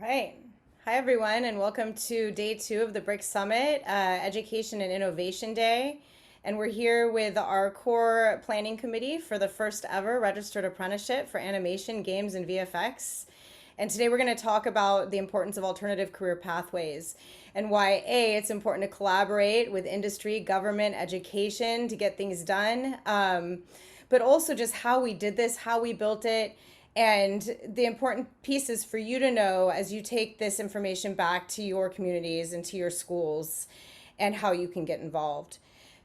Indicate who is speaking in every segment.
Speaker 1: Right. Hi, everyone, and welcome to day 2 of the BRIC Summit, Education and Innovation Day. And we're here with our core planning committee for the first ever Registered Apprenticeship for Animation, Games, and VFX. And today we're going to talk about the importance of alternative career pathways and why, A, it's important to collaborate with industry, government, education to get things done, but also just how we did this, how we built it, and the important pieces for you to know as you take this information back to your communities and to your schools and how you can get involved.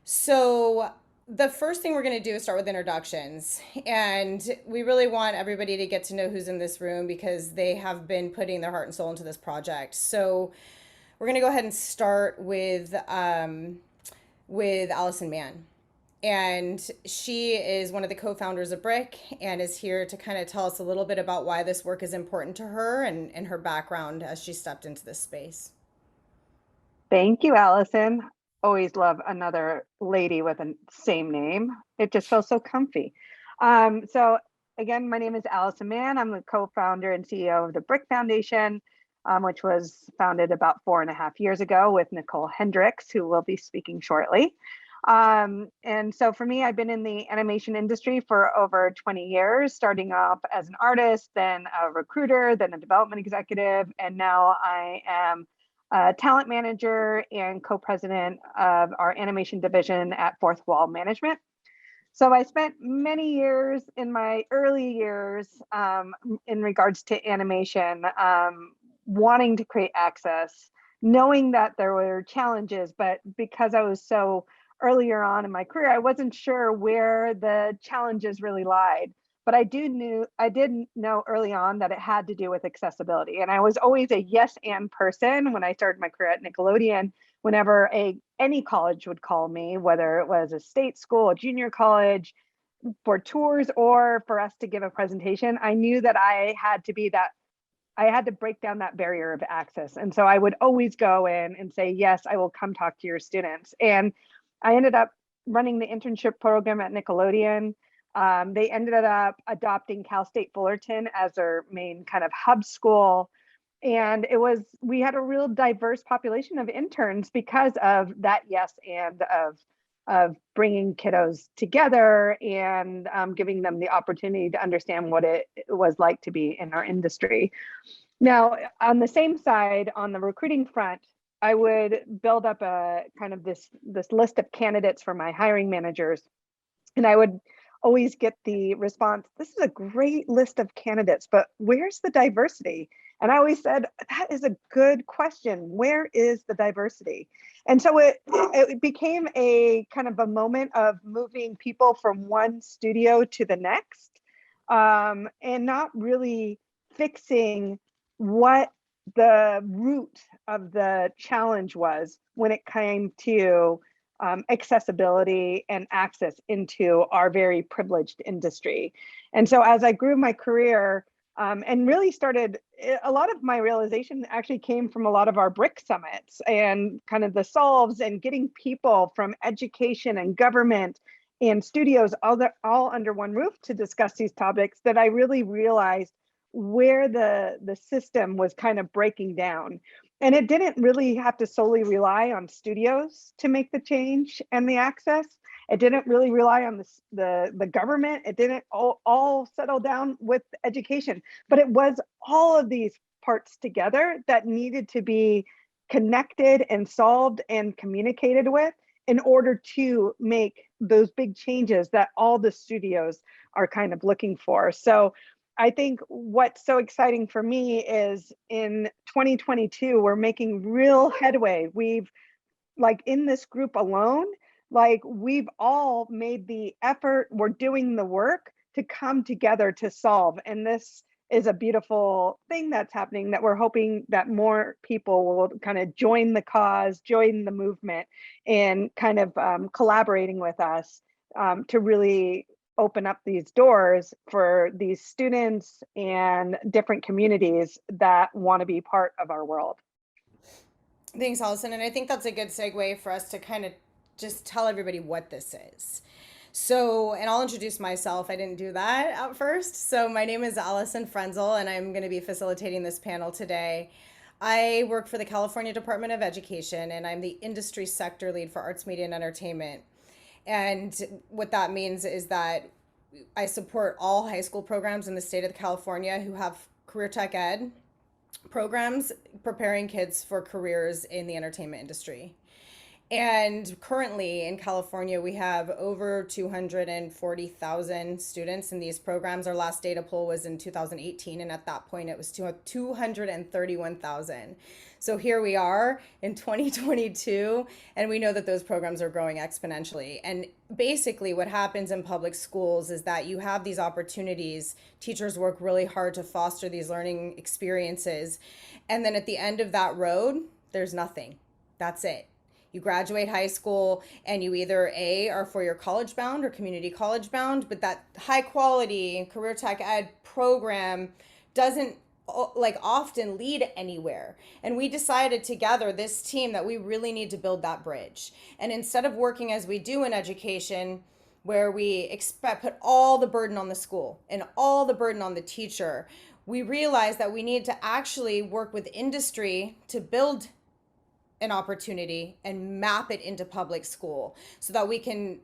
Speaker 1: So, the first thing we're going to do is start with introductions. And we really want everybody to get to know who's in this room because they have been putting their heart and soul into this project. So, we're going to go ahead and start with Allison Mann. And she is one of the co-founders of BRIC and is here to kind of tell us a little bit about why this work is important to her and her background as she stepped into this space.
Speaker 2: Thank you, Allison. Always love another lady with the same name. It just feels so comfy. So again, my name is Allison Mann. I'm the co-founder and CEO of the BRIC Foundation, which was founded about 4.5 years ago with Nicole Hendricks, who will be speaking shortly. And so for me, I've been in the animation industry for over 20 years, starting off as an artist, then a recruiter, then a development executive, and now I am a talent manager and co-president of our animation division at Fourth Wall Management. So I spent many years in my early years in regards to animation, wanting to create access, knowing that there were challenges, but because I was so earlier on in my career, I wasn't sure where the challenges really lied. But I did know early on that it had to do with accessibility. And I was always a yes and person when I started my career at Nickelodeon. Whenever any college would call me, whether it was a state school, a junior college, for tours or for us to give a presentation, I knew that I had to break down that barrier of access. And so I would always go in and say, yes, I will come talk to your students. And I ended up running the internship program at Nickelodeon. They ended up adopting Cal State Fullerton as their main kind of hub school. And we had a real diverse population of interns because of that yes and of bringing kiddos together and giving them the opportunity to understand what it was like to be in our industry. Now, on the same side, on the recruiting front, I would build up a kind of this list of candidates for my hiring managers. And I would always get the response, this is a great list of candidates, but where's the diversity? And I always said, that is a good question. Where is the diversity? And so it became a kind of a moment of moving people from one studio to the next, and not really fixing what the root of the challenge was when it came to accessibility and access into our very privileged industry. And so as I grew my career and really started, a lot of my realization actually came from a lot of our BRIC summits and kind of the solves and getting people from education and government and studios all under one roof to discuss these topics, that I really realized where the system was kind of breaking down. And it didn't really have to solely rely on studios to make the change and the access. It didn't really rely on the government. It didn't all settle down with education, but it was all of these parts together that needed to be connected and solved and communicated with in order to make those big changes that all the studios are kind of looking for. So I think what's so exciting for me is in 2022, we're making real headway. We've, like, in this group alone, like, we've all made the effort, we're doing the work to come together to solve. And this is a beautiful thing that's happening, that we're hoping that more people will kind of join the cause, join the movement, and kind of collaborating with us to really open up these doors for these students and different communities that want to be part of our world.
Speaker 1: Thanks, Allison. And I think that's a good segue for us to kind of just tell everybody what this is. So, and I'll introduce myself. I didn't do that at first. So, my name is Alison Frenzel, and I'm going to be facilitating this panel today. I work for the California Department of Education, and I'm the industry sector lead for arts, media, and entertainment. And what that means is that I support all high school programs in the state of California who have career tech ed programs preparing kids for careers in the entertainment industry. And currently in California, we have over 240,000 students in these programs. Our last data poll was in 2018, and at that point, it was 231,000. So here we are in 2022, and we know that those programs are growing exponentially. And basically, what happens in public schools is that you have these opportunities. Teachers work really hard to foster these learning experiences. And then at the end of that road, there's nothing. That's it. You graduate high school and you either A, are for your college bound or community college bound, but that high quality career tech ed program doesn't often lead anywhere. And we decided together, this team, that we really need to build that bridge. And instead of working as we do in education, where we put all the burden on the school and all the burden on the teacher, we realized that we need to actually work with industry to build an opportunity and map it into public school so that we can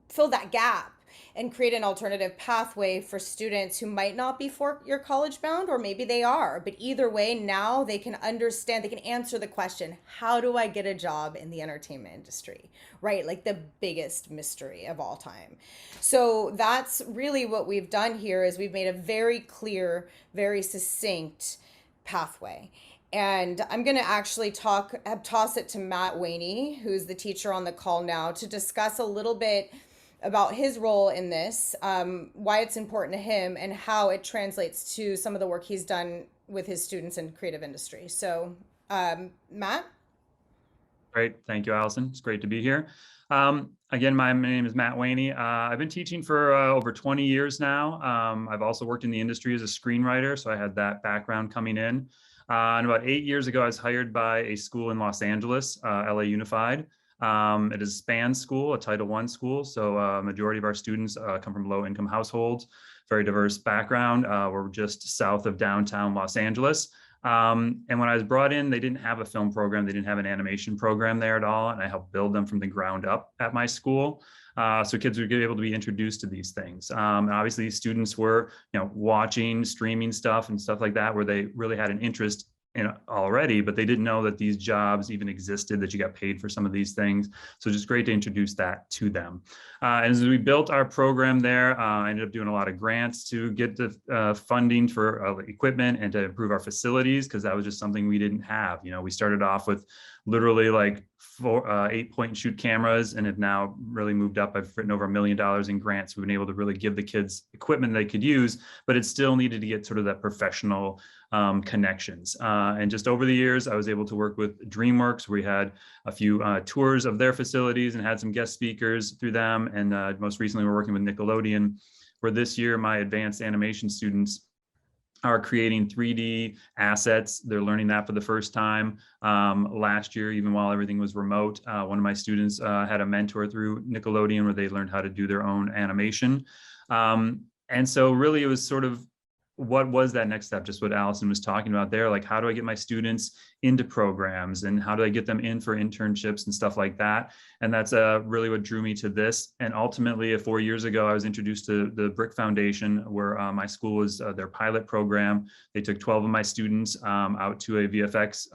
Speaker 1: fill that gap and create an alternative pathway for students who might not be for your college bound, or maybe they are, but either way, now they can understand, they can answer the question, how do I get a job in the entertainment industry, right? Like the biggest mystery of all time. So that's really what we've done here, is we've made a very clear, very succinct pathway. And I'm going to actually toss it to Matt Waney, who's the teacher on the call now, to discuss a little bit about his role in this, why it's important to him, and how it translates to some of the work he's done with his students in creative industry. So, Matt?
Speaker 3: Great. Thank you, Allison. It's great to be here. Again, my name is Matt Waney. I've been teaching for over 20 years now. I've also worked in the industry as a screenwriter, so I had that background coming in. And about 8 years ago, I was hired by a school in Los Angeles, LA Unified. It is a SPAN school, a Title I school. So a majority of our students come from low-income households, very diverse background. We're just south of downtown Los Angeles. And when I was brought in, they didn't have a film program. They didn't have an animation program there at all. And I helped build them from the ground up at my school. So kids would get able to be introduced to these things. And obviously students were, watching, streaming stuff and stuff like that, where they really had an interest in already, but they didn't know that these jobs even existed, that you got paid for some of these things. So just great to introduce that to them. And as we built our program there, I ended up doing a lot of grants to get the funding for equipment and to improve our facilities, because that was just something we didn't have. We started off with literally like 8-point shoot cameras, and have now really moved up. I've written over $1 million in grants. We've been able to really give the kids equipment they could use, but it still needed to get sort of that professional connections. And just over the years, I was able to work with DreamWorks. We had a few tours of their facilities and had some guest speakers through them. And most recently, we're working with Nickelodeon, where this year my advanced animation students are creating 3D assets. They're learning that for the first time. Last year, even while everything was remote, one of my students had a mentor through Nickelodeon where they learned how to do their own animation. And so really it was sort of, what was that next step? Just what Allison was talking about there, like how do I get my students into programs, and how do I get them in for internships and stuff like that? And that's really what drew me to this. And ultimately, 4 years ago, I was introduced to the BRIC Foundation, where my school was their pilot program. They took 12 of my students out to a VFX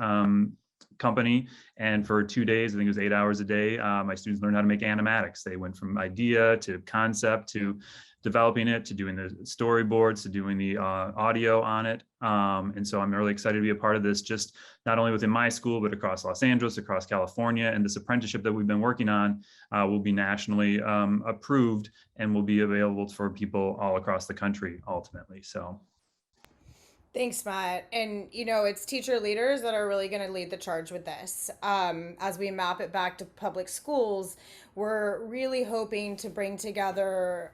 Speaker 3: company, and for 2 days, I think it was 8 hours a day, my students learned how to make animatics. They went from idea to concept to developing it, to doing the storyboards, to doing the audio on it. And so I'm really excited to be a part of this, just not only within my school, but across Los Angeles, across California. And this apprenticeship that we've been working on will be nationally approved and will be available for people all across the country ultimately. So.
Speaker 1: Thanks, Matt. And it's teacher leaders that are really going to lead the charge with this. As we map it back to public schools, we're really hoping to bring together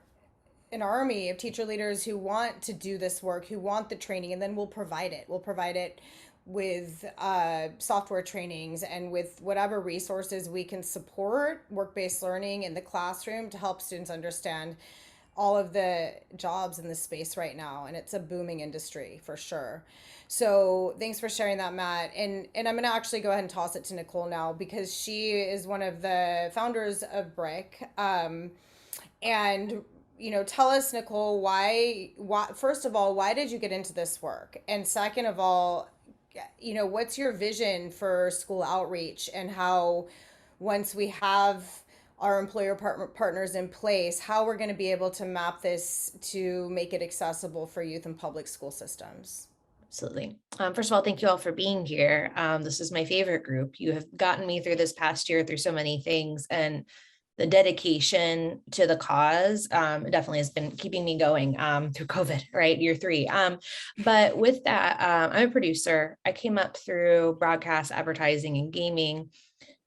Speaker 1: an army of teacher leaders who want to do this work, who want the training, and then we'll provide it. We'll provide it with software trainings and with whatever resources we can support work-based learning in the classroom to help students understand all of the jobs in this space right now, and it's a booming industry for sure. So thanks for sharing that, Matt. And I'm going to actually go ahead and toss it to Nicole now, because she is one of the founders of BRIC. And tell us, Nicole, why first of all, why did you get into this work? And second of all, what's your vision for school outreach, and how, once we have our employer partners in place, how we're going to be able to map this to make it accessible for youth in public school systems?
Speaker 4: Absolutely. First of all, thank you all for being here. This is my favorite group. You have gotten me through this past year through so many things, and the dedication to the cause definitely has been keeping me going through COVID, right? Year 3. But with that, I'm a producer. I came up through broadcast, advertising, and gaming.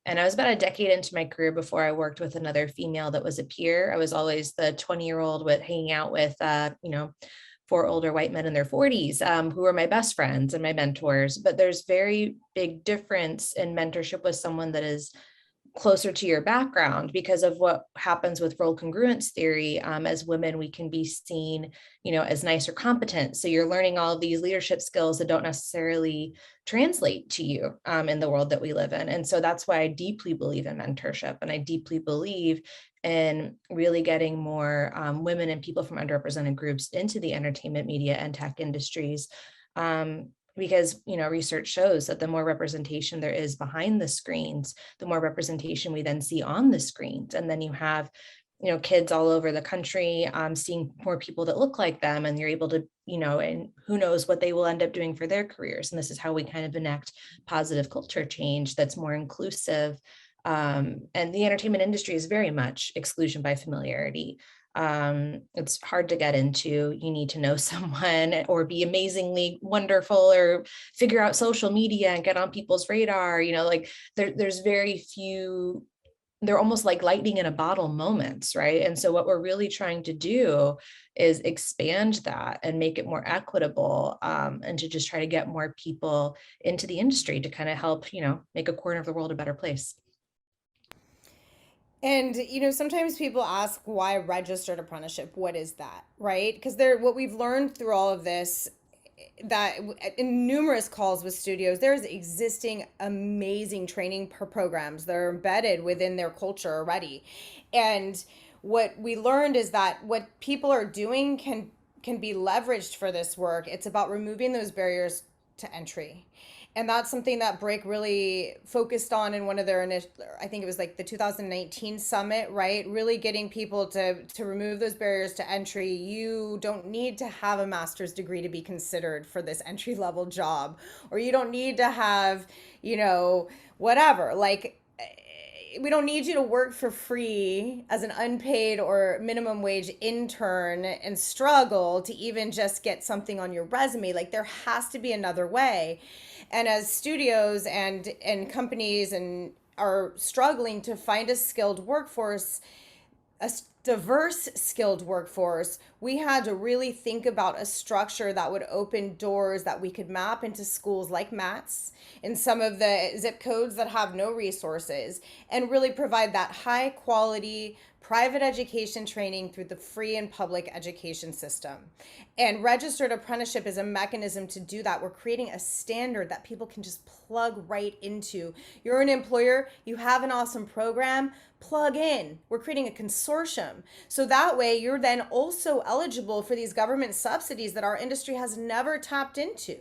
Speaker 4: And I was about a decade into my career before I worked with another female that was a peer. I was always the 20-year-old with hanging out with, 4 older white men in their 40s who were my best friends and my mentors. But there's very big difference in mentorship with someone that is closer to your background, because of what happens with role congruence theory. As women, we can be seen, as nice or competent. So you're learning all of these leadership skills that don't necessarily translate to you in the world that we live in. And so that's why I deeply believe in mentorship, and I deeply believe in really getting more women and people from underrepresented groups into the entertainment, media, and tech industries. Because research shows that the more representation there is behind the screens, the more representation we then see on the screens. And then you have kids all over the country seeing more people that look like them, and you're able to and who knows what they will end up doing for their careers. And this is how we kind of enact positive culture change that's more inclusive. And the entertainment industry is very much exclusion by familiarity. It's hard to get into. You need to know someone or be amazingly wonderful or figure out social media and get on people's radar. There's very few, they're almost like lightning in a bottle moments, right? And so what we're really trying to do is expand that and make it more equitable, and to just try to get more people into the industry to kind of help, make a corner of the world a better place.
Speaker 1: And sometimes people ask, why registered apprenticeship? What is that, right? Because what we've learned through all of this, that in numerous calls with studios, there's existing amazing training programs that are embedded within their culture already. And what we learned is that what people are doing can be leveraged for this work. It's about removing those barriers to entry. And that's something that BRIC really focused on in one of their initial, I think it was like the 2019 summit, right? Really getting people to remove those barriers to entry. You don't need to have a master's degree to be considered for this entry level job, or you don't need to have, whatever. Like, we don't need you to work for free as an unpaid or minimum wage intern and struggle to even just get something on your resume. Like, there has to be another way. And as studios and companies are struggling to find a skilled workforce, a diverse skilled workforce, we had to really think about a structure that would open doors that we could map into schools like Matt's in some of the zip codes that have no resources, and really provide that high quality private education training through the free and public education system. And registered apprenticeship is a mechanism to do that. We're creating a standard that people can just plug right into. You're an employer, you have an awesome program, plug in. We're creating a consortium. So that way you're then also eligible for these government subsidies that our industry has never tapped into.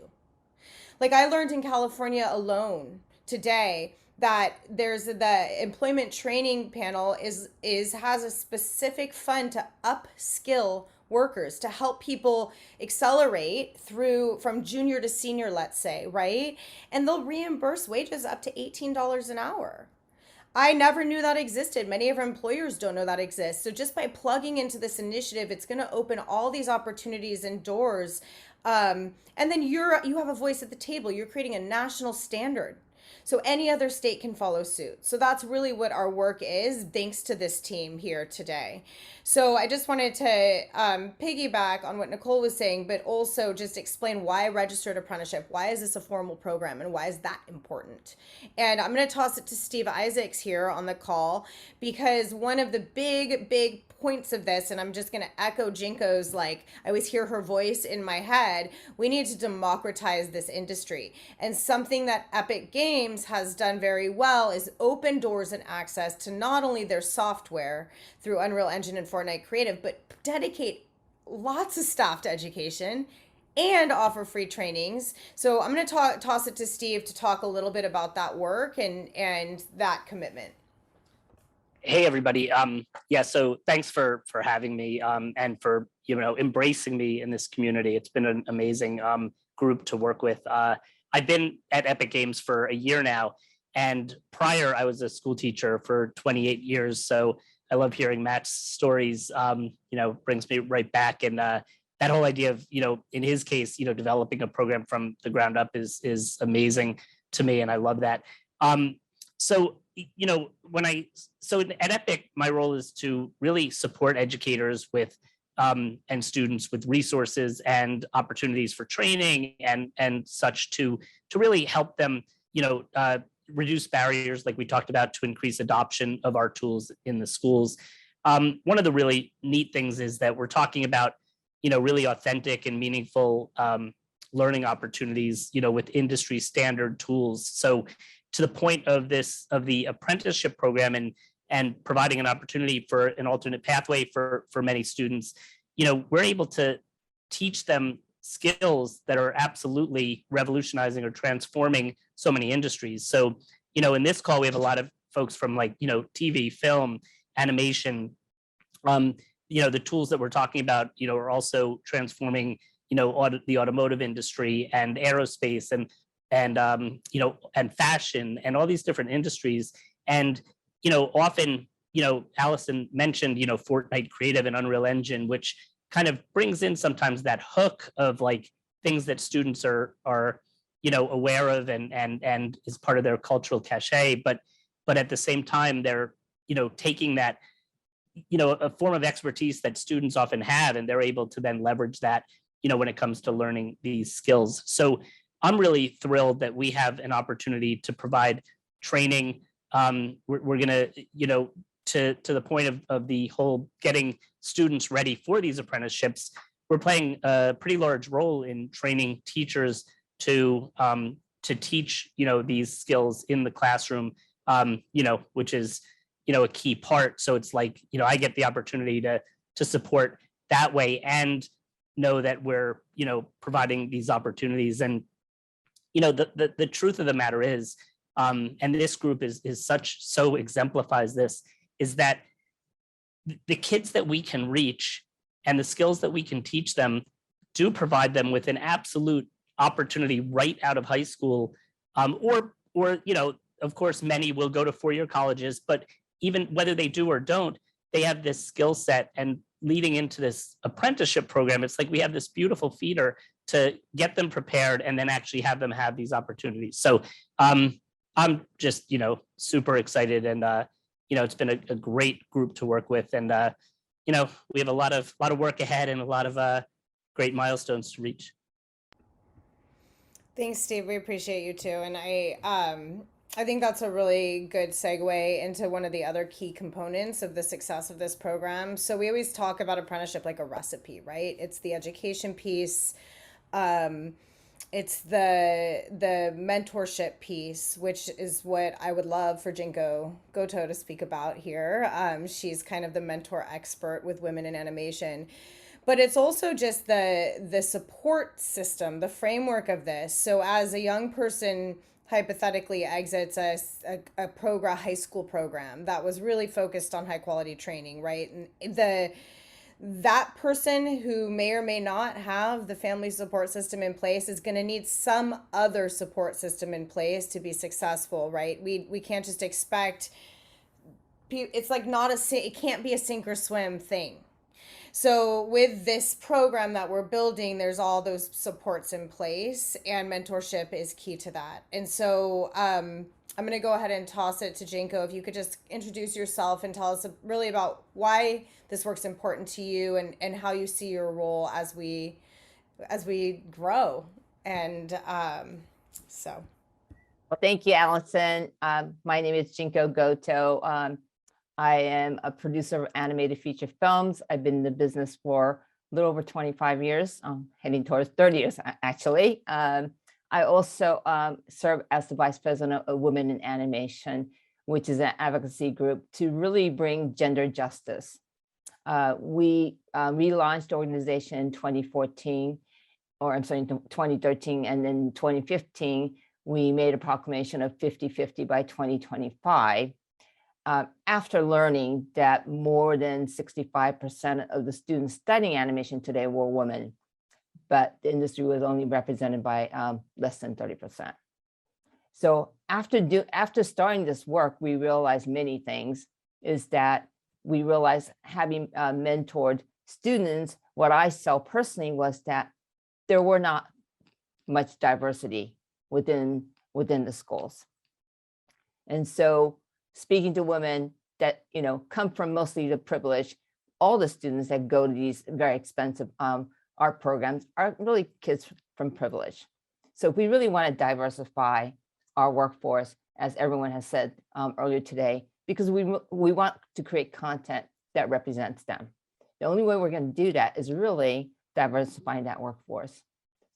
Speaker 1: Like, I learned in California alone today that there's the employment training panel has a specific fund to upskill workers, to help people accelerate through from junior to senior, let's say, right? And they'll reimburse wages up to $18 an hour. I never knew that existed. Many of our employers don't know that exists. So just by plugging into this initiative, it's going to open all these opportunities and doors. And then you have a voice at the table. You're creating a national standard. So any other state can follow suit. So that's really what our work is, thanks to this team here today. So I just wanted to piggyback on what Nicole was saying, but also just explain why registered apprenticeship, why is this a formal program, and why is that important? And I'm going to toss it to Steve Isaacs here on the call, because one of the big points of this, and I'm just going to echo Jinko's, like, I always hear her voice in my head, we need to democratize this industry. And something that Epic Games has done very well is open doors and access to not only their software through Unreal Engine and Fortnite Creative, but dedicate lots of staff to education and offer free trainings. So I'm going to toss it to Steve to talk a little bit about that work and that commitment.
Speaker 5: Hey everybody. Yeah, so thanks for having me and for embracing me in this community. It's been an amazing group to work with. I've been at Epic Games for a year now, and prior I was a school teacher for 28 years. So I love hearing Matt's stories. Brings me right back, and that whole idea of in his case developing a program from the ground up is amazing to me, and I love that. So at Epic, my role is to really support educators with and students with resources and opportunities for training and such to really help them reduce barriers, like we talked about, to increase adoption of our tools in the schools. One of the really neat things is that we're talking about really authentic and meaningful learning opportunities with industry standard tools. So to the point of the apprenticeship program and providing an opportunity for an alternate pathway for many students, we're able to teach them skills that are absolutely revolutionizing or transforming so many industries. So, in this call, we have a lot of folks from TV, film, animation. The tools that we're talking about, are also transforming, the automotive industry and aerospace and fashion and all these different industries. And, often, Allison mentioned, Fortnite Creative and Unreal Engine, which kind of brings in sometimes that hook of things that students are aware of and is part of their cultural cachet. But at the same time, they're, taking that, a form of expertise that students often have, and they're able to then leverage that, when it comes to learning these skills. So I'm really thrilled that we have an opportunity to provide training. We're going to the point of the whole getting students ready for these apprenticeships. We're playing a pretty large role in training teachers to teach these skills in the classroom, which is a key part. So it's I get the opportunity to support that way and know that we're providing these opportunities. And the truth of the matter is, and this group so exemplifies this, is that the kids that we can reach and the skills that we can teach them do provide them with an absolute opportunity right out of high school, or of course, many will go to four-year colleges, but even whether they do or don't, they have this skill set. And leading into this apprenticeship program, it's like we have this beautiful feeder to get them prepared and then actually have them have these opportunities. So I'm just, super excited, and it's been a great group to work with, and we have a lot of work ahead and a lot of great milestones to reach.
Speaker 1: Thanks, Steve. We appreciate you too. And I think that's a really good segue into one of the other key components of the success of this program. So we always talk about apprenticeship like a recipe, right? It's the education piece. It's the mentorship piece, which is what I would love for Jinko Goto to speak about here. She's kind of the mentor expert with women in animation. But it's also just the support system, the framework of this. So as a young person hypothetically exits a high school program that was really focused on high quality training, right? And that person who may or may not have the family support system in place is going to need some other support system in place to be successful, right? We can't just expect, it's like it can't be a sink or swim thing. So with this program that we're building, there's all those supports in place, and mentorship is key to that. And so I'm going to go ahead and toss it to Jinko. If you could just introduce yourself and tell us really about why this work's important to you, and how you see your role as we grow. And so.
Speaker 6: Well, thank you, Allison. My name is Jinko Goto. I am a producer of animated feature films. I've been in the business for a little over 25 years, heading towards 30 years, actually. I also serve as the Vice President of Women in Animation, which is an advocacy group to really bring gender justice. We relaunched the organization in 2014, or I'm sorry, 2013, and then 2015, we made a proclamation of 50-50 by 2025. After learning that more than 65% of the students studying animation today were women, but the industry was only represented by less than 30%. So after starting this work, we realized many things. Is that we realized, having mentored students, what I saw personally was that there were not much diversity within the schools. And so speaking to women that come from mostly the privilege, all the students that go to these very expensive art programs are really kids from privilege. So if we really want to diversify our workforce, as everyone has said earlier today, because we want to create content that represents them. The only way we're going to do that is really diversifying that workforce.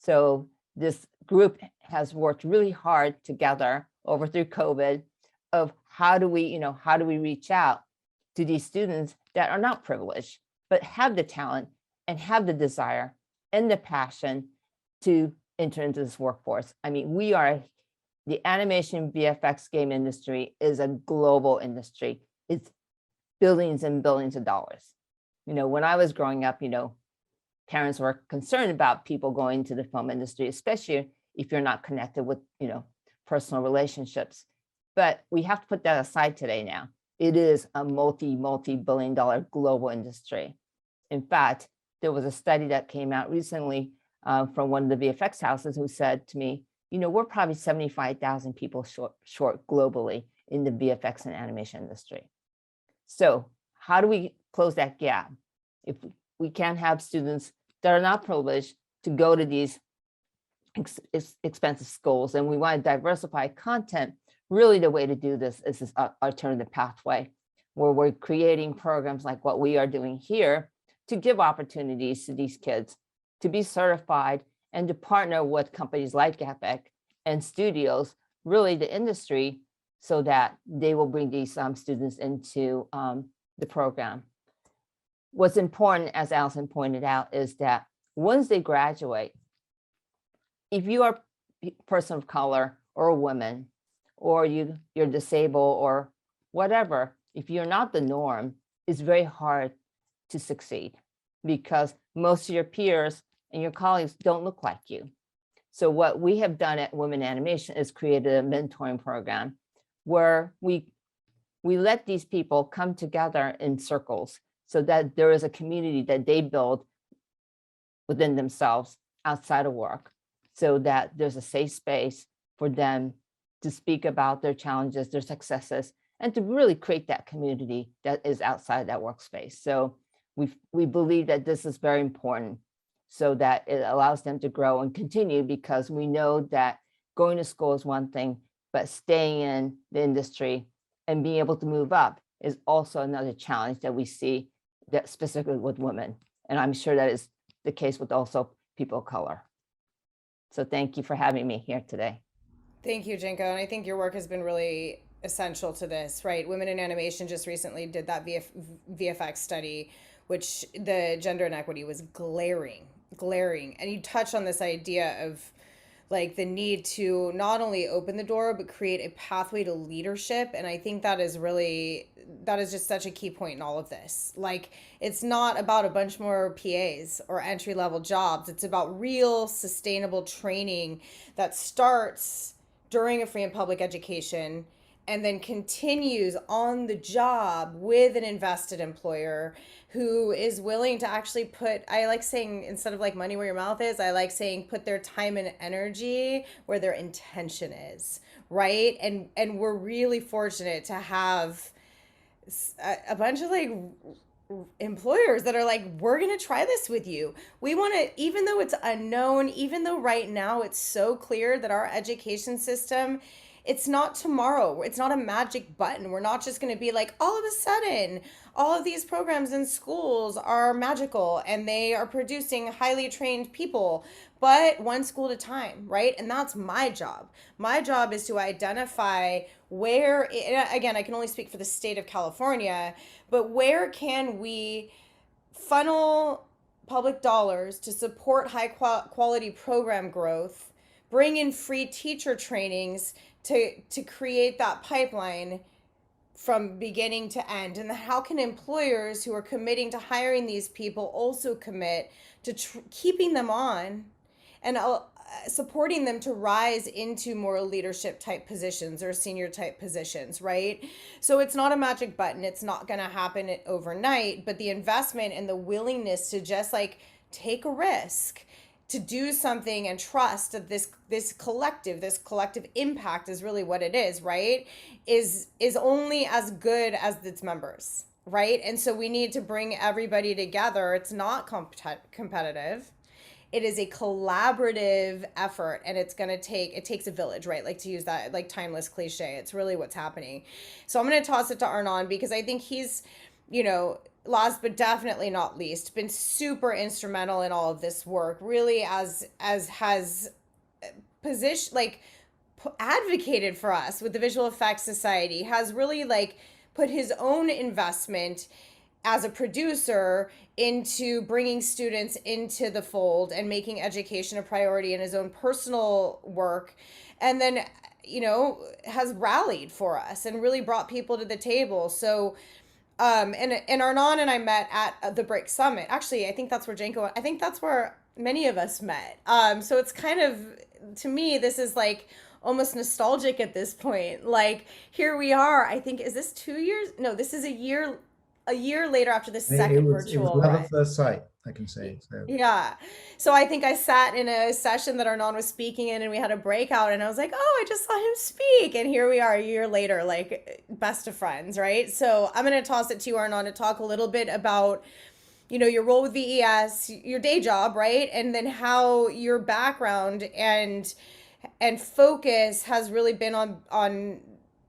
Speaker 6: So this group has worked really hard together through COVID of how do we reach out to these students that are not privileged, but have the talent and have the desire and the passion to enter into this workforce. I mean, the animation VFX game industry is a global industry. It's billions and billions of dollars. When I was growing up, parents were concerned about people going to the film industry, especially if you're not connected with, personal relationships. But we have to put that aside today now. It is a multi-billion-dollar global industry. In fact, there was a study that came out recently from one of the VFX houses who said to me, we're probably 75,000 people short globally in the VFX and animation industry. So how do we close that gap? If we can't have students that are not privileged to go to these expensive schools, and we want to diversify content, really the way to do this is this alternative pathway, where we're creating programs like what we are doing here to give opportunities to these kids to be certified and to partner with companies like Epic and studios, really the industry, so that they will bring these students into the program. What's important, as Allison pointed out, is that once they graduate, if you are a person of color or a woman, or you're disabled or whatever, if you're not the norm, it's very hard to succeed, because most of your peers and your colleagues don't look like you. So what we have done at Women Animation is created a mentoring program where we let these people come together in circles, so that there is a community that they build within themselves outside of work, so that there's a safe space for them to speak about their challenges, their successes, and to really create that community that is outside that workspace. So we believe that this is very important, so that it allows them to grow and continue, because we know that going to school is one thing, but staying in the industry and being able to move up is also another challenge that we see, that specifically with women. And I'm sure that is the case with also people of color. So thank you for having me here today.
Speaker 1: Thank you, Jinko. And I think your work has been really essential to this, right? Women in Animation just recently did that VFX study, which the gender inequity was glaring. And you touch on this idea of like the need to not only open the door, but create a pathway to leadership. And I think that is just such a key point in all of this. Like, it's not about a bunch more PAs or entry-level jobs. It's about real sustainable training that starts during a free and public education and then continues on the job with an invested employer who is willing to actually put, I like saying, instead of like money where your mouth is, I like saying put their time and energy where their intention is, right? And we're really fortunate to have a bunch of like employers that are like, we're going to try this with you. We want to, even though it's unknown, even though right now it's so clear that our education system, it's not tomorrow. It's not a magic button. We're not just going to be like, all of a sudden, all of these programs in schools are magical and they are producing highly trained people, but one school at a time, right? And that's my job. My job is to identify where, again, I can only speak for the state of California, but where can we funnel public dollars to support high quality program growth, bring in free teacher trainings to create that pipeline from beginning to end? And how can employers who are committing to hiring these people also commit to keeping them on and supporting them to rise into more leadership type positions or senior type positions, right? So it's not a magic button. It's not going to happen overnight, but the investment and the willingness to just like take a risk, to do something and trust that this collective impact is really what it is, right? Is only as good as its members, right? And so we need to bring everybody together. It's not competitive. It is a collaborative effort, and it takes a village, right? Like, to use that like timeless cliche, it's really what's happening. So I'm going to toss it to Arnon because I think he's, last but definitely not least, been super instrumental in all of this work, really as has position like advocated for us with the Visual Effects Society, has really like put his own investment as a producer into bringing students into the fold and making education a priority in his own personal work, and then has rallied for us and really brought people to the table. So and Arnon and I met at the BRIC Summit. Actually, I think that's where many of us met. So it's kind of, to me, this is like almost nostalgic at this point. Like, here we are. I think, is this 2 years? No, this is a year later after the second virtual.
Speaker 7: It was love at first sight, I can say. So.
Speaker 1: Yeah. So I think I sat in a session that Arnon was speaking in, and we had a breakout, and I was like, oh, I just saw him speak. And here we are a year later, like best of friends, right? So I'm going to toss it to you, Arnon, to talk a little bit about, your role with VES, your day job, right? And then how your background and focus has really been on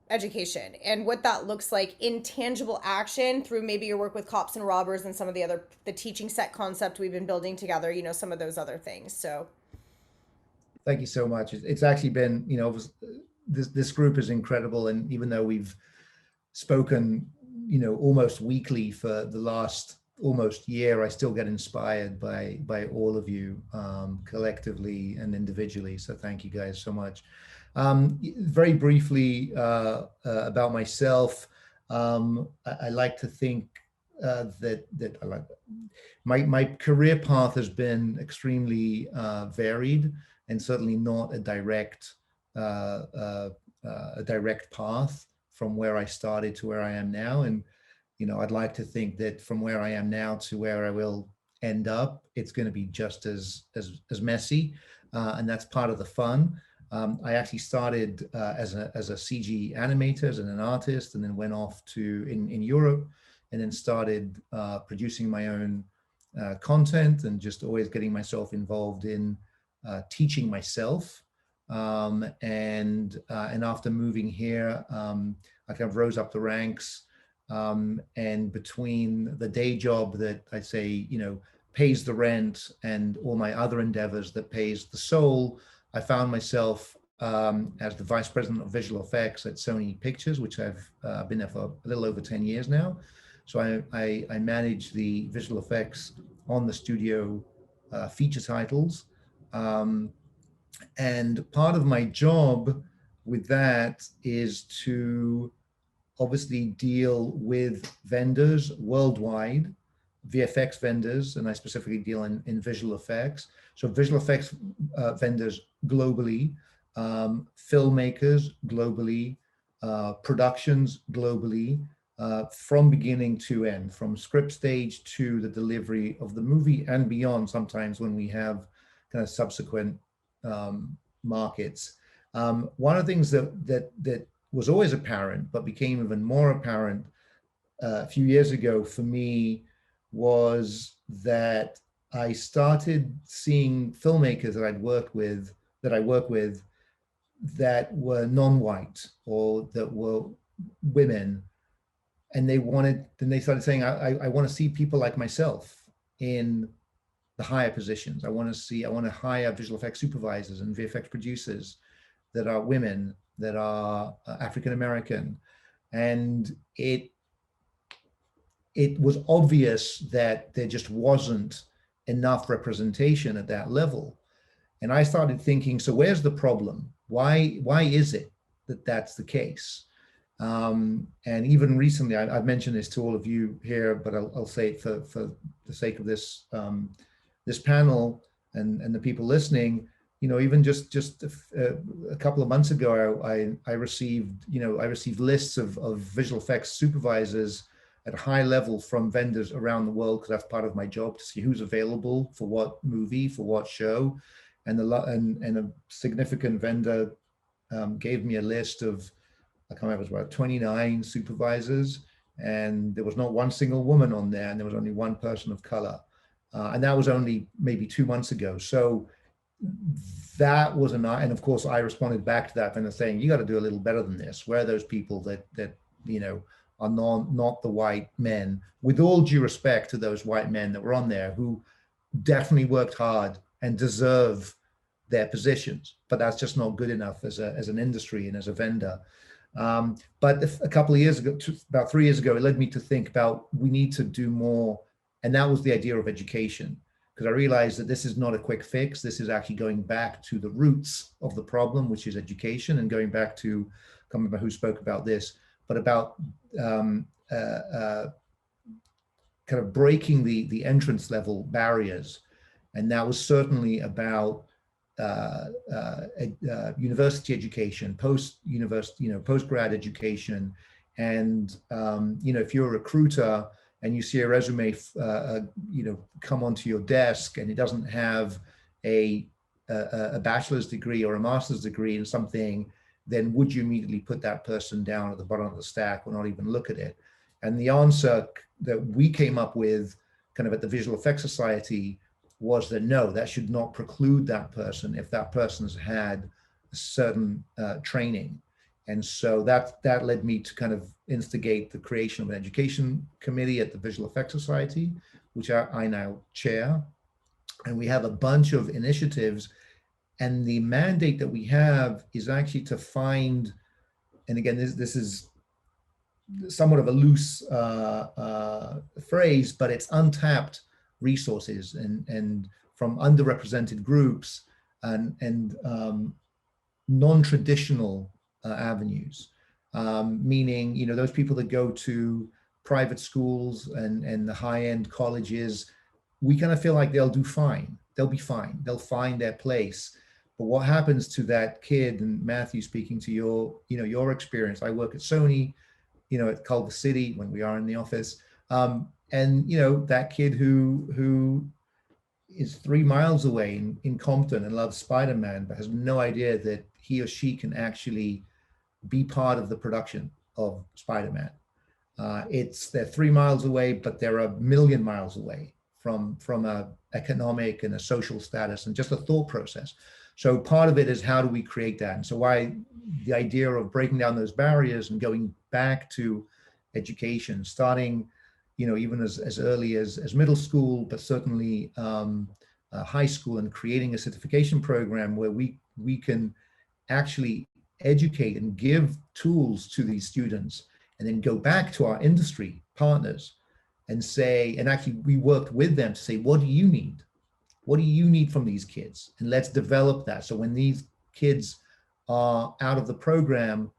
Speaker 1: education and what that looks like in tangible action through maybe your work with cops and robbers and some of the teaching set concept we've been building together, some of those other things. So
Speaker 7: thank you so much. It's actually been, this group is incredible. And even though we've spoken, almost weekly for the last almost year, I still get inspired by all of you collectively and individually. So thank you guys so much. Very briefly about myself, I like to think that I like my career path has been extremely varied, and certainly not a direct path from where I started to where I am now. And I'd like to think that from where I am now to where I will end up, it's going to be just as messy, and that's part of the fun. I actually started as a CG animator, as an artist, and then went off in Europe, and then started producing my own content and just always getting myself involved in teaching myself. And after moving here, I kind of rose up the ranks. And between the day job that I say, pays the rent, and all my other endeavors that pays the soul, I found myself as the Vice President of Visual Effects at Sony Pictures, which I've been there for a little over 10 years now. So I manage the visual effects on the studio feature titles. And part of my job with that is to obviously deal with vendors worldwide, VFX vendors, and I specifically deal in visual effects. So visual effects vendors globally, filmmakers globally, productions globally, from beginning to end, from script stage to the delivery of the movie and beyond, sometimes when we have kind of subsequent markets. One of the things that was always apparent, but became even more apparent a few years ago for me, was that I started seeing filmmakers that I work with, that were non-white or that were women, and they started saying, I want to see people like myself in the higher positions. I want to hire visual effects supervisors and VFX producers that are women, that are African American. And it was obvious that there just wasn't enough representation at that level. And I started thinking, so where's the problem? Why is it that that's the case? And even recently, I've mentioned this to all of you here, but I'll say it for the sake of this this panel and the people listening. Even just a couple of months ago, I received lists of visual effects supervisors at a high level from vendors around the world, because that's part of my job, to see who's available for what movie, for what show. And a significant vendor gave me a list of, I can't remember, it was about 29 supervisors, and there was not one single woman on there, and there was only one person of color. And that was only maybe 2 months ago. So that was and of course I responded back to that vendor saying, you got to do a little better than this. Where are those people that are not the white men, with all due respect to those white men that were on there, who definitely worked hard and deserve their positions, but that's just not good enough as an industry and as a vendor. But a couple of years ago, about 3 years ago, it led me to think about, we need to do more. And that was the idea of education, because I realized that this is not a quick fix. This is actually going back to the roots of the problem, which is education, and going back to, I can't remember who spoke about this, but about kind of breaking the entrance level barriers. And that was certainly about university education, post-grad education. And, if you're a recruiter and you see a resume, come onto your desk, and it doesn't have a bachelor's degree or a master's degree in something, then would you immediately put that person down at the bottom of the stack or not even look at it? And the answer that we came up with kind of at the Visual Effects Society was that no, that should not preclude that person if that person's had a certain training. And so that led me to kind of instigate the creation of an education committee at the Visual Effects Society, which I now chair. And we have a bunch of initiatives. And the mandate that we have is actually to find, and again, this is somewhat of a loose phrase, but it's untapped resources and from underrepresented groups and non-traditional avenues, meaning, those people that go to private schools and the high-end colleges, we kind of feel like they'll do fine. They'll be fine. They'll find their place. But what happens to that kid, and Matthew, speaking to your experience, I work at Sony, at Culver City when we are in the office. And, that kid who is 3 miles away in Compton and loves Spider-Man, but has no idea that he or she can actually be part of the production of Spider-Man. They're 3 miles away, but they're 1,000,000 miles away from a economic and a social status and just a thought process. So part of it is, how do we create that? And so the idea of breaking down those barriers and going back to education, starting, even as early as middle school, but certainly high school, and creating a certification program where we can actually educate and give tools to these students, and then go back to our industry partners and say, and actually we worked with them to say, what do you need? What do you need from these kids? And let's develop that. So when these kids are out of the program,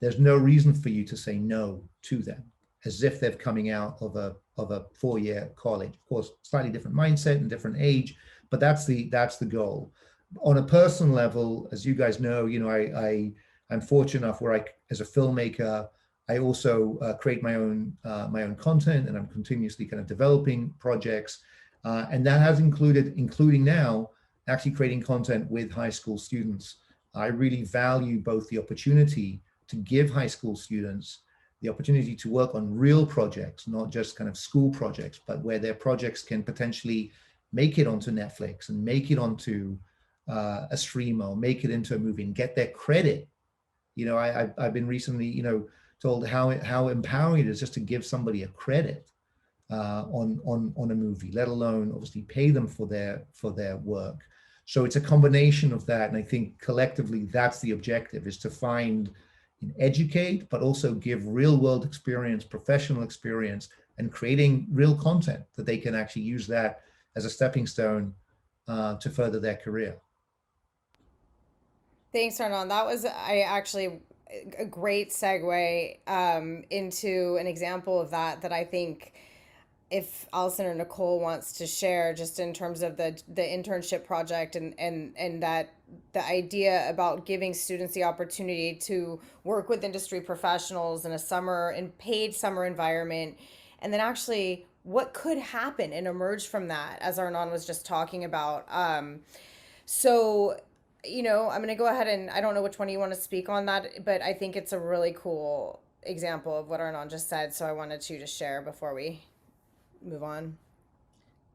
Speaker 7: there's no reason for you to say no to them, as if they're coming out of a 4-year college. Of course, slightly different mindset and different age, but that's the goal. On a personal level, as you guys know, I'm fortunate enough where as a filmmaker, I also create my own content, and I'm continuously kind of developing projects. And that has including now, actually creating content with high school students. I really value both the opportunity to give high school students the opportunity to work on real projects, not just kind of school projects, but where their projects can potentially make it onto Netflix and make it onto a streamer, or make it into a movie and get their credit. You know, I've been recently, you know, told how empowering it is just to give somebody a credit on a movie, let alone obviously pay them for their work. So it's a combination of that, and I think collectively that's the objective, is to find and educate, but also give real world experience, professional experience, and creating real content that they can actually use that as a stepping stone to further their career.
Speaker 1: Thanks, Arnon. That was a great segue into an example of that I think if Allison or Nicole wants to share, just in terms of the internship project and that the idea about giving students the opportunity to work with industry professionals in a paid summer environment, and then actually what could happen and emerge from that, as Arnon was just talking about. So, you know, I'm going to go ahead and I don't know which one you want to speak on that, but I think it's a really cool example of what Arnon just said. So I wanted you to share before we move on.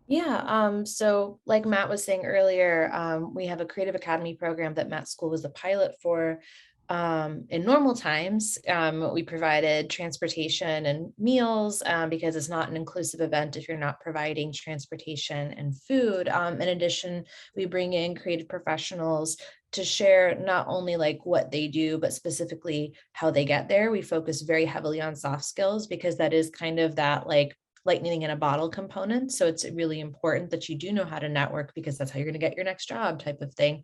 Speaker 4: Yeah, so like Matt was saying earlier, we have a Creative Academy program that Matt's school was the pilot for. In normal times, we provided transportation and meals because it's not an inclusive event if you're not providing transportation and food. In addition, we bring in creative professionals to share not only like what they do, but specifically how they get there. We focus very heavily on soft skills because that is kind of that like lightning in a bottle component. So it's really important that you do know how to network, because that's how you're going to get your next job type of thing,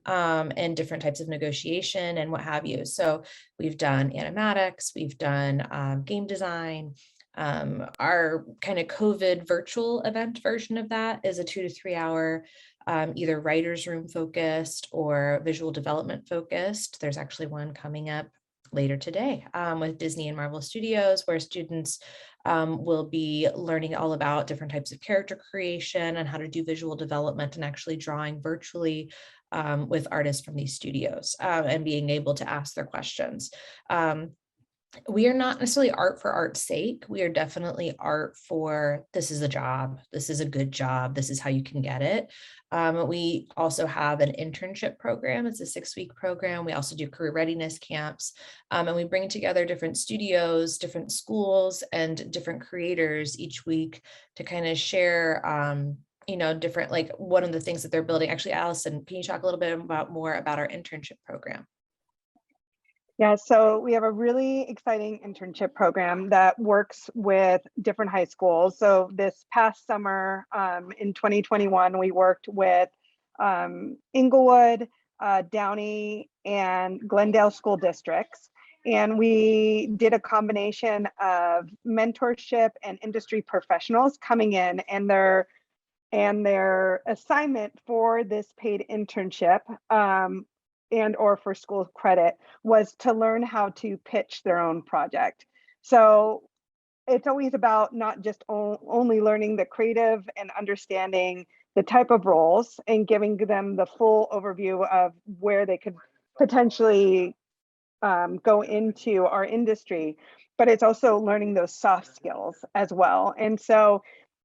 Speaker 4: and different types of negotiation and what have you. So we've done animatics, we've done game design. Our kind of COVID virtual event version of that is a 2 to 3 hour either writer's room focused or visual development focused. There's actually one coming up later today with Disney and Marvel Studios, where students will be learning all about different types of character creation and how to do visual development and actually drawing virtually with artists from these studios and being able to ask their questions. We are not necessarily art for art's sake. We are definitely art for, this is a job, this is a good job, this is how you can get it. We also have an internship program. It's a 6-week program. We also do career readiness camps, and we bring together different studios, different schools, and different creators each week to kind of share you know, different, like one of the things that they're building. Actually, Allison, can you talk a little bit more about our internship program?
Speaker 2: Yeah, so we have a really exciting internship program that works with different high schools. So this past summer in 2021, we worked with Inglewood, Downey, and Glendale school districts. And we did a combination of mentorship and industry professionals coming in, and their assignment for this paid internship and or for school credit was to learn how to pitch their own project. So it's always about not just only learning the creative and understanding the type of roles and giving them the full overview of where they could potentially go into our industry, but it's also learning those soft skills as well. And so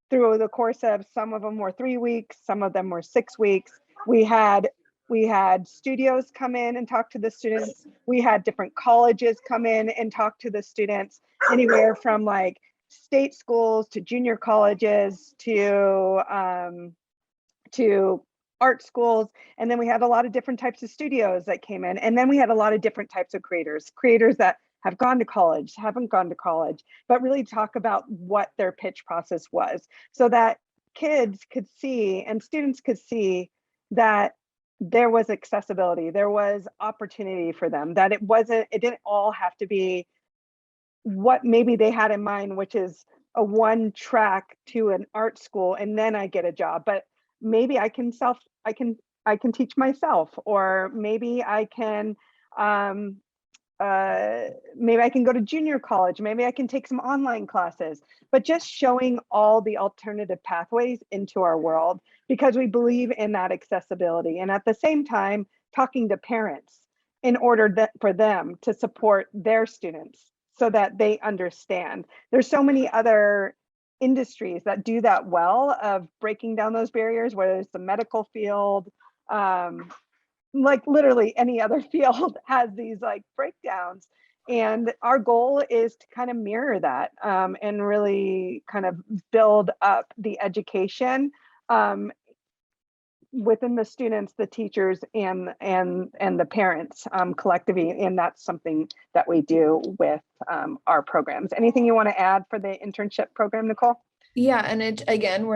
Speaker 2: through the course of, some of them were 3 weeks, some of them were 6 weeks, we had studios come in and talk to the students. We had different colleges come in and talk to the students, anywhere from like state schools to junior colleges to art schools. And then we had a lot of different types of studios that came in. And then we had a lot of different types of creators that have gone to college, haven't gone to college, but really talk about what their pitch process was, so that kids could see and students could see that there was accessibility, there was opportunity for them, that it didn't all have to be what maybe they had in mind, which is a one track to an art school and then I get a job, but maybe I can teach myself, or maybe I can maybe I can go to junior college, maybe I can take some online classes, but just showing all the alternative pathways into our world, because we believe in that accessibility. And at the same time, talking to parents in order for them to support their students so that they understand. There's so many other industries that do that well, of breaking down those barriers, whether it's the medical field, like literally any other field has these like breakdowns. And our goal is to kind of mirror that, and really kind of build up the education within the students, the teachers, and the parents collectively. And that's something that we do with our programs. Anything you want to add for the internship program, Nicole?
Speaker 4: Yeah, and again,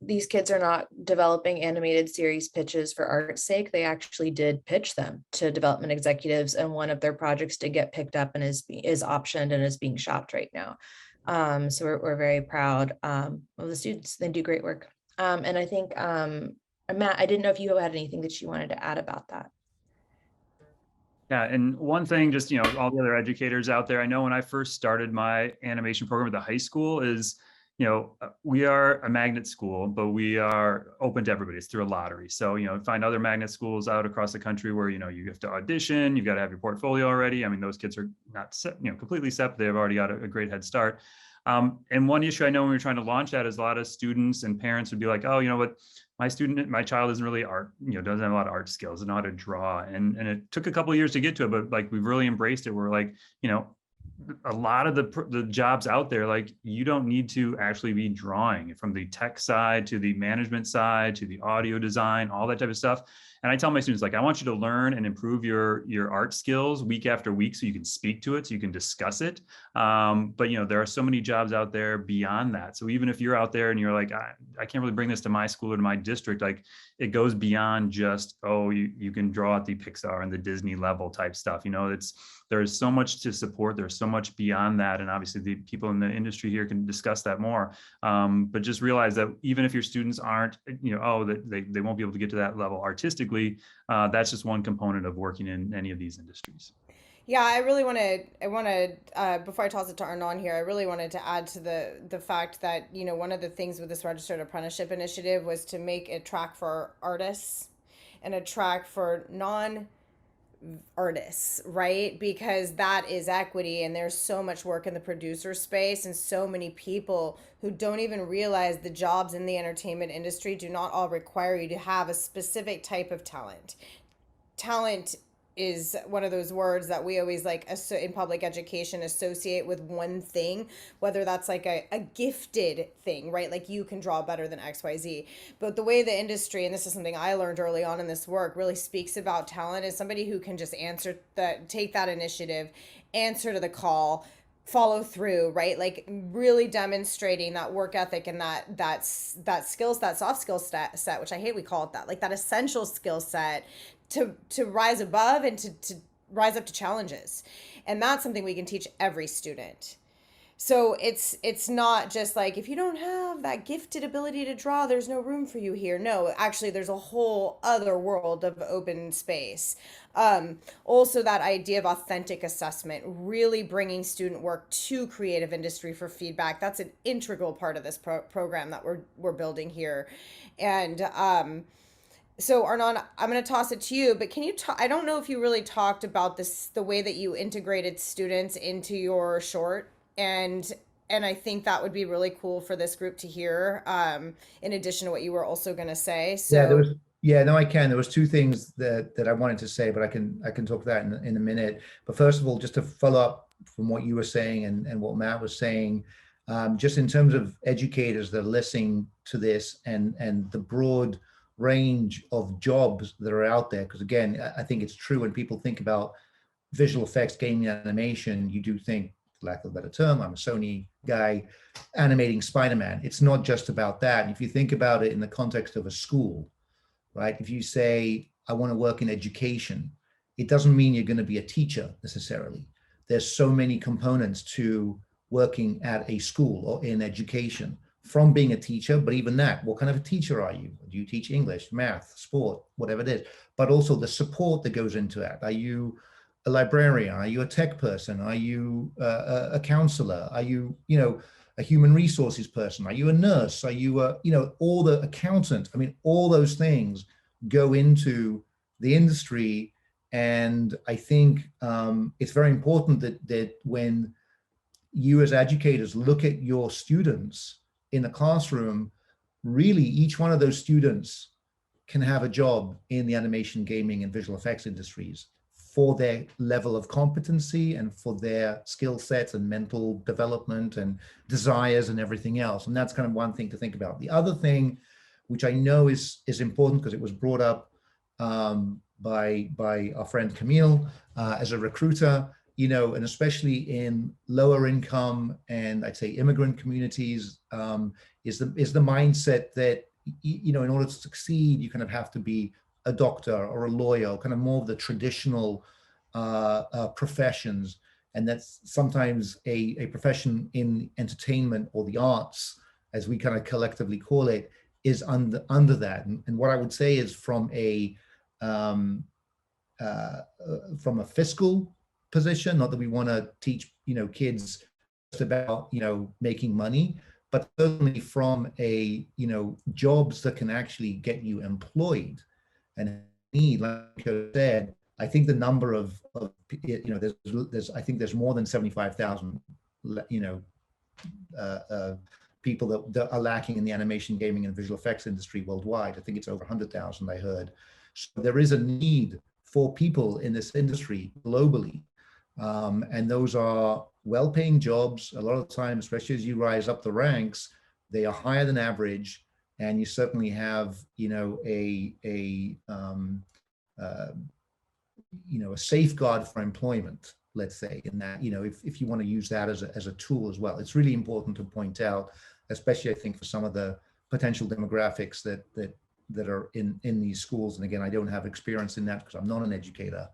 Speaker 4: these kids are not developing animated series pitches for art's sake. They actually did pitch them to development executives, and one of their projects did get picked up and is optioned and is being shopped right now. So we're very proud of the students. They do great work. And I think, Matt, I didn't know if you had anything that you wanted to add about that.
Speaker 3: Yeah, and one thing, just, all the other educators out there, I know when I first started my animation program at the high school is, we are a magnet school, but we are open to everybody. It's through a lottery. So, find other magnet schools out across the country where, you have to audition, you've got to have your portfolio already. I mean, those kids are not set, completely set, but they've already got a great head start. And one issue I know when we were trying to launch that is a lot of students and parents would be like, oh, you know what, my child isn't really art, doesn't have a lot of art skills, doesn't know how to draw. And it took a couple of years to get to it, but like, we've really embraced it. We're like, a lot of the jobs out there, like, you don't need to actually be drawing, from the tech side to the management side to the audio design, all that type of stuff. And I tell my students, like, I want you to learn and improve your art skills week after week so you can speak to it, so you can discuss it. But, there are so many jobs out there beyond that. So even if you're out there and you're like, I can't really bring this to my school or to my district, like, it goes beyond just, oh, you can draw at the Pixar and the Disney level type stuff. There's so much to support. There's so much beyond that. And obviously the people in the industry here can discuss that more. But just realize that even if your students aren't, that they won't be able to get to that level artistically, that's just one component of working in any of these industries.
Speaker 1: Yeah, I want to, before I toss it to Arnon here, I really wanted to add to the fact that, one of the things with this Registered Apprenticeship Initiative was to make a track for artists and a track for non-artists, right? Because that is equity, and there's so much work in the producer space and so many people who don't even realize the jobs in the entertainment industry do not all require you to have a specific type of talent. Talent is one of those words that we always in public education associate with one thing, whether that's like a gifted thing, right? Like, you can draw better than XYZ. But the way the industry, and this is something I learned early on in this work, really speaks about talent is somebody who can just take that initiative, answer to the call, follow through, right? Like, really demonstrating that work ethic and that skills, that soft skill set, which I hate we call it that, like that essential skill set to rise above and to rise up to challenges. And that's something we can teach every student. So it's not just like, if you don't have that gifted ability to draw, there's no room for you here. No, actually, there's a whole other world of open space. Also, that idea of authentic assessment, really bringing student work to creative industry for feedback. That's an integral part of this program that we're building here. And so Arnon, I'm going to toss it to you, but can you I don't know if you really talked about this, the way that you integrated students into your short, and I think that would be really cool for this group to hear, in addition to what you were also going to say. So
Speaker 7: I can. There was two things that I wanted to say, but I can talk that in a minute. But first of all, just to follow up from what you were saying and what Matt was saying, just in terms of educators that are listening to this and the broad range of jobs that are out there, because again, I think it's true when people think about visual effects, gaming, animation, you do think, for lack of a better term, I'm a Sony guy animating Spider-Man. It's not just about that. And if you think about it in the context of a school, right? If you say, I want to work in education, it doesn't mean you're going to be a teacher necessarily. There's so many components to working at a school or in education, from being a teacher, but even that, what kind of a teacher are you? Do you teach English, math, sport, whatever it is? But also the support that goes into that. Are you a librarian? Are you a tech person? Are you a counselor? Are you, a human resources person? Are you a nurse? Are you all the accountant? I mean, all those things go into the industry. And I think it's very important that when you as educators look at your students in the classroom, really each one of those students can have a job in the animation, gaming, and visual effects industries for their level of competency and for their skill sets and mental development and desires and everything else. And that's kind of one thing to think about. The other thing, which I know is important because it was brought up by our friend Camille as a recruiter, and especially in lower income and I'd say immigrant communities, is the mindset that in order to succeed, you kind of have to be a doctor or a lawyer, kind of more of the traditional professions. And that's sometimes a profession in entertainment or the arts, as we kind of collectively call it, is under that. And what I would say is from a fiscal position, not that we want to teach, kids just about, making money, but certainly from a, jobs that can actually get you employed. And need, like I said, I think the number of there's I think there's more than 75,000, people that are lacking in the animation, gaming, and visual effects industry worldwide. I think it's over 100,000, I heard. So there is a need for people in this industry globally. And those are well-paying jobs. A lot of the time, especially as you rise up the ranks, they are higher than average. And you certainly have, a safeguard for employment, let's say, in that, if you want to use that as a tool as well. It's really important to point out, especially I think for some of the potential demographics that are in these schools. And again, I don't have experience in that because I'm not an educator,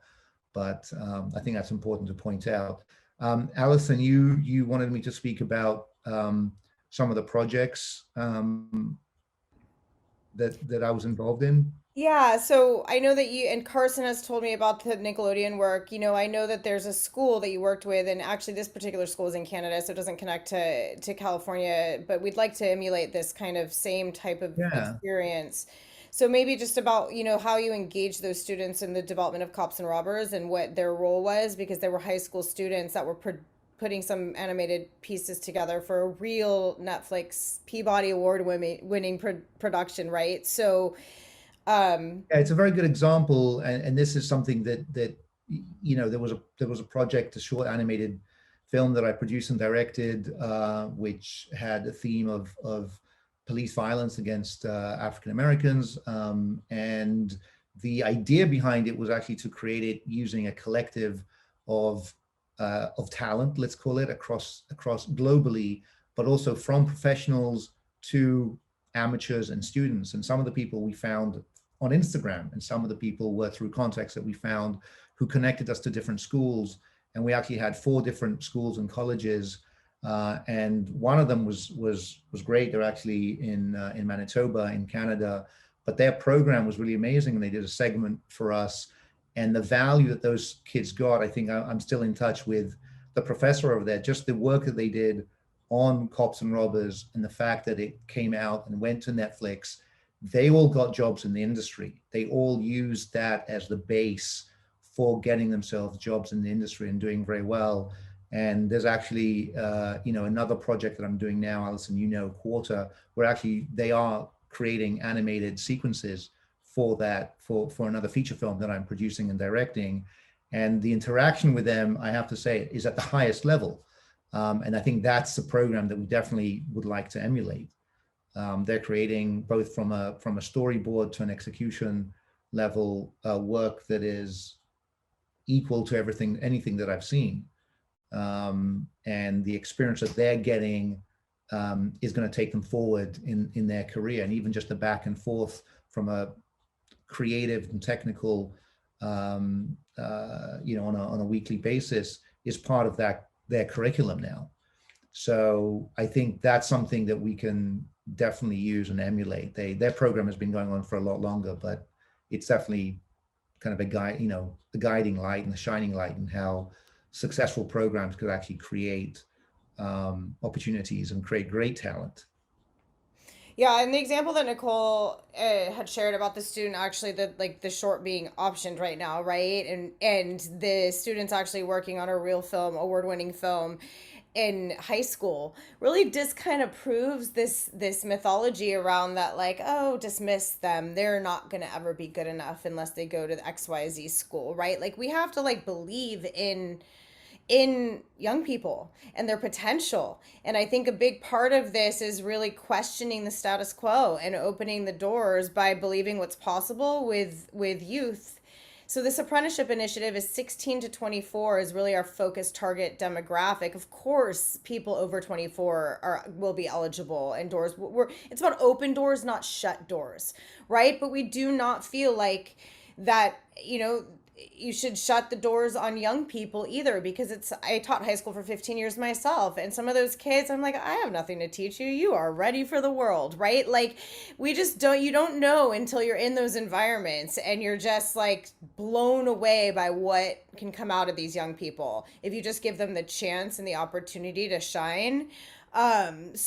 Speaker 7: but I think that's important to point out. Allison, you wanted me to speak about some of the projects that I was involved in.
Speaker 1: Yeah, so I know that you and Carson has told me about the Nickelodeon work. I know that there's a school that you worked with, and actually this particular school is in Canada, so it doesn't connect to California, but we'd like to emulate this kind of same type of
Speaker 7: Yeah.
Speaker 1: experience. So maybe just about, how you engage those students in the development of Cops and Robbers and what their role was, because there were high school students that were putting some animated pieces together for a real Netflix Peabody Award winning production, right? So
Speaker 7: Yeah, it's a very good example, and this is something that there was a project, a short animated film that I produced and directed, which had a theme of police violence against African Americans, and the idea behind it was actually to create it using a collective of talent, let's call it, across globally, but also from professionals to amateurs and students. And some of the people we found on Instagram, and some of the people were through contacts that we found who connected us to different schools. And we actually had 4 different schools and colleges, and one of them was great. They're actually in Manitoba in Canada, but their program was really amazing, and they did a segment for us. And the value that those kids got, I think I'm still in touch with the professor over there, just the work that they did on Cops and Robbers, and the fact that it came out and went to Netflix. They all got jobs in the industry. They all used that as the base for getting themselves jobs in the industry and doing very well. And there's actually, another project that I'm doing now, Allison, Quarter, where actually they are creating animated sequences for that, for another feature film that I'm producing and directing. And the interaction with them, I have to say, is at the highest level. And I think that's the program that we definitely would like to emulate. They're creating, both from a storyboard to an execution level, work that is equal to anything that I've seen. And the experience that they're getting is going to take them forward in their career. And even just the back and forth from a creative and technical, on a weekly basis is part of their curriculum now. So I think that's something that we can definitely use and emulate. Their program has been going on for a lot longer, but it's definitely kind of a guide, the guiding light and the shining light, and how successful programs could actually create opportunities and create great talent.
Speaker 1: Yeah, and the example that Nicole had shared about the student, actually, the short being optioned right now, right, and the students actually working on a real film, award-winning film in high school, really just kind of proves this mythology around that, like, oh, dismiss them, they're not going to ever be good enough unless they go to the XYZ school, right? Like, we have to like believe in young people and their potential. And I think a big part of this is really questioning the status quo and opening the doors by believing what's possible with youth. So this apprenticeship initiative is 16 to 24 is really our focus target demographic. Of course, people over 24 will be eligible, and doors it's about open doors, not shut doors, right? But we do not feel like that, you should shut the doors on young people either, because I taught high school for 15 years myself, and some of those kids, I'm like, I have nothing to teach you. You are ready for the world, right? Like, you don't know until you're in those environments, and you're just like blown away by what can come out of these young people if you just give them the chance and the opportunity to shine. And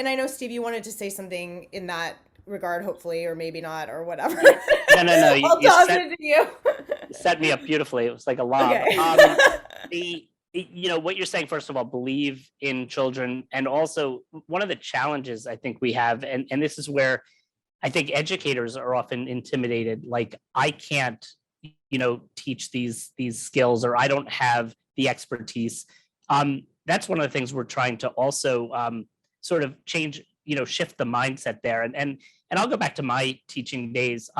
Speaker 1: I know, Steve, you wanted to say something in that regard, hopefully, or maybe not, or whatever.
Speaker 5: No.
Speaker 1: I'll toss it to you.
Speaker 5: Set me up beautifully. It was like a lob.
Speaker 1: Okay.
Speaker 5: What you're saying, first of all, believe in children. And also, one of the challenges I think we have, and this is where I think educators are often intimidated, like, I can't, teach these skills, or I don't have the expertise. That's one of the things we're trying to also sort of change, shift the mindset there. And I'll go back to my teaching days.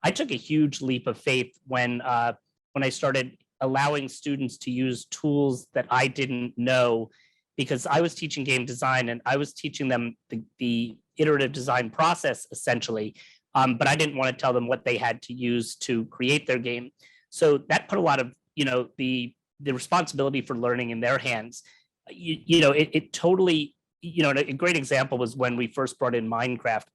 Speaker 5: I took a huge leap of faith when I started allowing students to use tools that I didn't know, because I was teaching game design and I was teaching them the iterative design process, essentially. But I didn't want to tell them what they had to use to create their game. So that put a lot of, the responsibility for learning in their hands. It totally, a great example was when we first brought in Minecraft.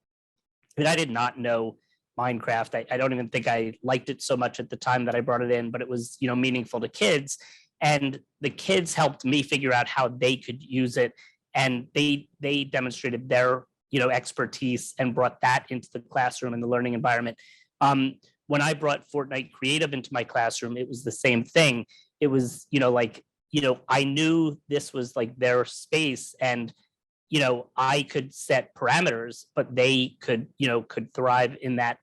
Speaker 5: I mean, I did not know Minecraft. I don't even think I liked it so much at the time that I brought it in, but it was, meaningful to kids. And the kids helped me figure out how they could use it. And they demonstrated their, expertise and brought that into the classroom and the learning environment. When I brought Fortnite Creative into my classroom, it was the same thing. It was, I knew this was like their space, and I could set parameters, but they could thrive in that.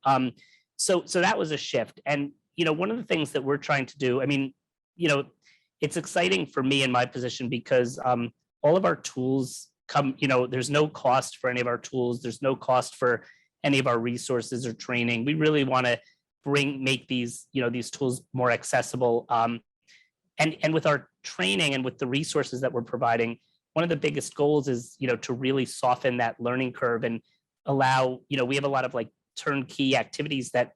Speaker 5: So that was a shift. And, one of the things that we're trying to do, I mean, it's exciting for me in my position, because all of our tools come, there's no cost for any of our tools. There's no cost for any of our resources or training. We really want to make these, these tools more accessible. And with our training and with the resources that we're providing, one of the biggest goals is, to really soften that learning curve and allow, we have a lot of like turnkey activities that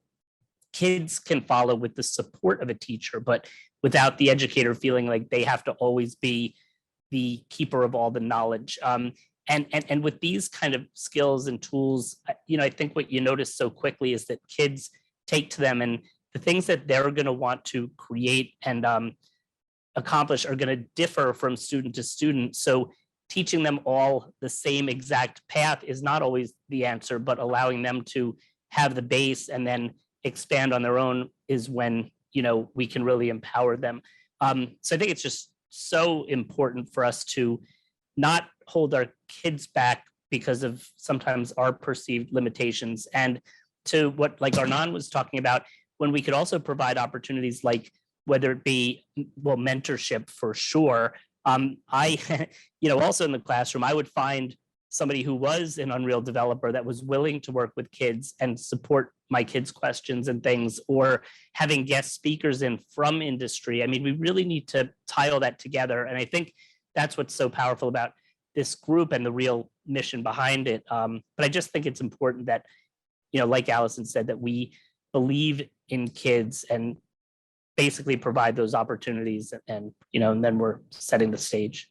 Speaker 5: kids can follow with the support of a teacher, but without the educator feeling like they have to always be the keeper of all the knowledge. And with these kind of skills and tools, I think what you notice so quickly is that kids take to them, and the things that they're going to want to create and accomplish are going to differ from student to student. So teaching them all the same exact path is not always the answer, but allowing them to have the base and then expand on their own is when, we can really empower them. So I think it's just so important for us to not hold our kids back because of sometimes our perceived limitations, and to what like Arnon was talking about, when we could also provide opportunities like, whether it be, mentorship for sure. I, also in the classroom, I would find somebody who was an Unreal developer that was willing to work with kids and support my kids' questions and things, or having guest speakers in from industry. I mean, we really need to tie all that together. And I think that's what's so powerful about this group and the real mission behind it. But I just think it's important that, like Allison said, that we believe in kids and basically provide those opportunities, and and then we're setting the stage.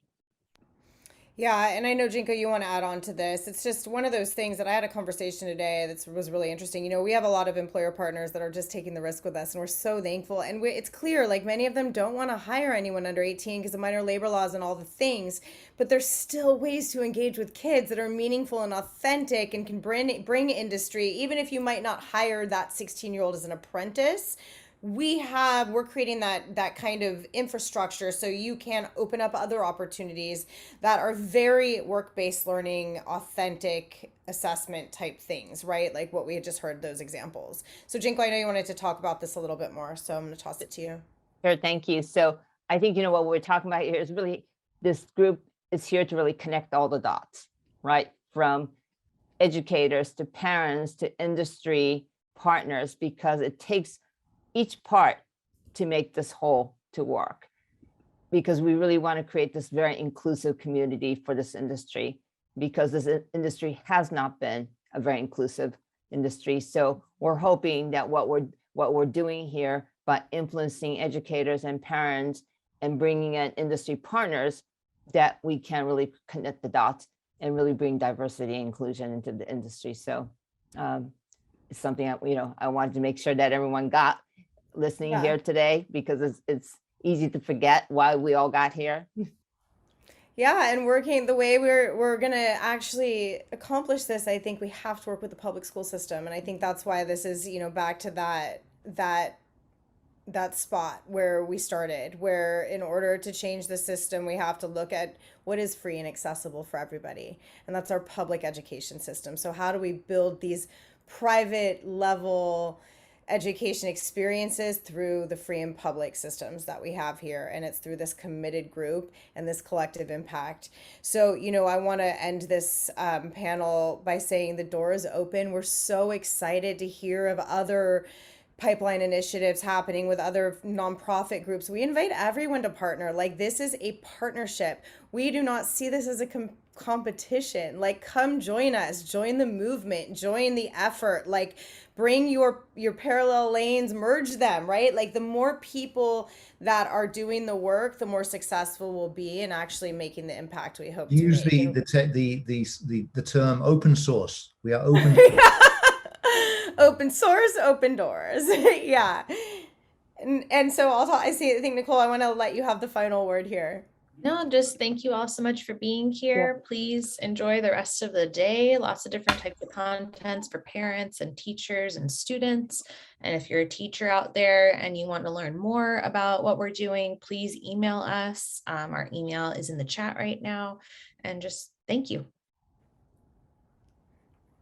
Speaker 1: Yeah, and I know, Jinko, you want to add on to this. It's just one of those things that I had a conversation today that was really interesting. You know, we have a lot of employer partners that are just taking the risk with us, and we're so thankful. And it's clear, like, many of them don't want to hire anyone under 18 because of minor labor laws and all the things, but there's still ways to engage with kids that are meaningful and authentic and can bring industry, even if you might not hire that 16-year-old as an apprentice. We're creating that kind of infrastructure so you can open up other opportunities that are very work-based learning, authentic assessment type things, right? Like what we had just heard those examples. So Jinko, I know you wanted to talk about this a little bit more, so I'm going to toss it to you.
Speaker 6: Sure, thank you. So I think, what we're talking about here is really, this group is here to really connect all the dots, right? From educators to parents to industry partners, because it takes each part to make this whole to work, because we really want to create this very inclusive community for this industry, because this industry has not been a very inclusive industry. So we're hoping that what we're doing here by influencing educators and parents and bringing in industry partners, that we can really connect the dots and really bring diversity and inclusion into the industry. So it's something that, I wanted to make sure that everyone got listening here today, because it's easy to forget why we all got here.
Speaker 1: Yeah, and working the way we're gonna actually accomplish this, I think we have to work with the public school system, and I think that's why this is, back to that spot where we started, where in order to change the system, we have to look at what is free and accessible for everybody, and that's our public education system. So how do we build these private level education experiences through the free and public systems that we have here? And it's through this committed group and this collective impact. So, I want to end this panel by saying the door is open. We're so excited to hear of other pipeline initiatives happening with other nonprofit groups. We invite everyone to partner. Like, this is a partnership. We do not see this as a competition. Like, come join us, join the movement, join the effort. Like, bring your parallel lanes, merge them, right? Like, the more people that are doing the work, the more successful we'll be in actually making the impact we hope to
Speaker 7: Use
Speaker 1: make.
Speaker 7: the term open source. We are open.
Speaker 1: Open source, open doors. Yeah. And so I think, Nicole, I want to let you have the final word here.
Speaker 4: No, just thank you all so much for being here. Please enjoy the rest of the day. Lots of different types of contents for parents and teachers and students. And if you're a teacher out there and you want to learn more about what we're doing, please email us. Our email is in the chat right now. And just thank you.